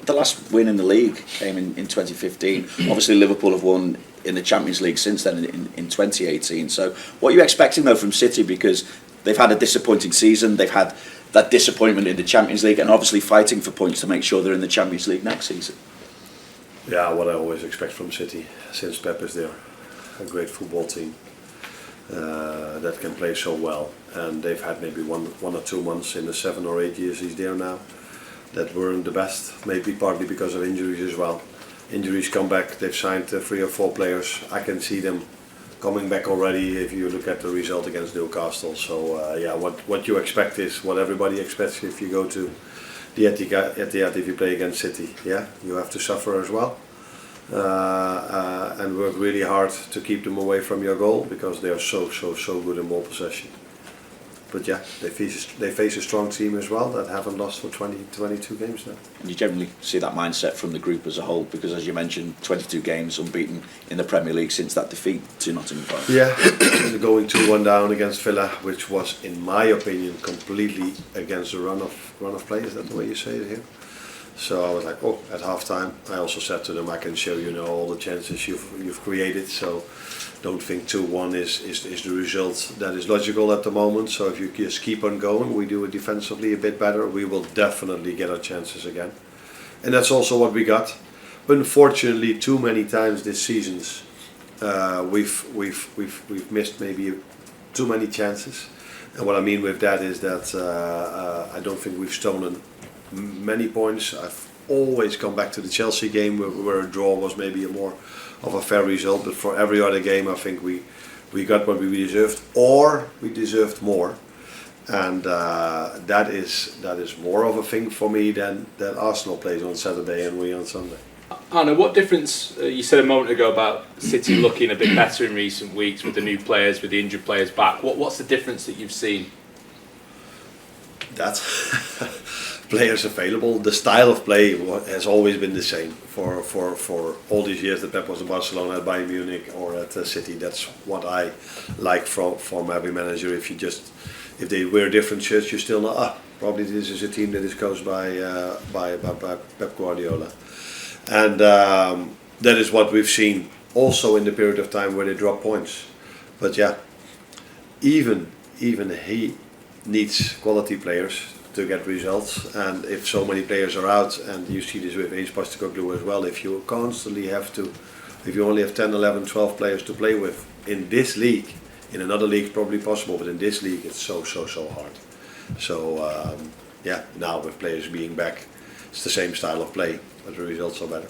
the last win in the league came in 2015. Obviously, Liverpool have won in the Champions League since then in 2018. So, what are you expecting though from City? Because they've had a disappointing season. They've had that disappointment in the Champions League, and obviously fighting for points to make sure they're in the Champions League next season. Yeah, what I always expect from City since Pep is there, a great football team that can play so well, and they've had maybe one or 2 months in the 7 or 8 years he's there now that weren't the best, maybe partly because of injuries as well. Injuries come back, they've signed 3 or 4 players. I can see them coming back already if you look at the result against Newcastle. So yeah, what you expect is what everybody expects if you go to the Etihad, if you play against City. Yeah, you have to suffer as well and work really hard to keep them away from your goal, because they are so good in ball possession. But yeah, they face a strong team as well that haven't lost for 22 games now. And you generally see that mindset from the group as a whole, because as you mentioned, 22 games unbeaten in the Premier League since that defeat to Nottingham Forest. Yeah, going 2-1 down against Villa, which was, in my opinion, completely against the run of play. Is that the way you say it here? So I was like, oh, at half time, I also said to them, I can show you now all the chances you've created. So don't think 2-1 is the result that is logical at the moment. So if you just keep on going, we do it defensively a bit better, we will definitely get our chances again. And that's also what we got. Unfortunately, too many times this season, we've missed maybe too many chances. And what I mean with that is that I don't think we've stolen many points. I've always come back to the Chelsea game where a draw was maybe a more of a fair result, but for every other game I think we got what we deserved, or we deserved more, and that is more of a thing for me than Arsenal plays on Saturday and we on Sunday. Arne, what difference, you said a moment ago about City looking a bit better in recent weeks with the new players, with the injured players back. What's the difference that you've seen? That players available, the style of play has always been the same for all these years that Pep was in Barcelona, at Bayern Munich or at City. That's what I like from every manager. If they wear different shirts, you still know, probably this is a team that is coached by Pep Guardiola, and that is what we've seen also in the period of time where they drop points. But yeah, even he needs quality players to get results, and if so many players are out, and you see this with Postecoglou as well, if you constantly if you only have 10, 11, 12 players to play with in this league, in another league it's probably possible, but in this league it's so hard. So yeah, now with players being back, it's the same style of play, but the results are better.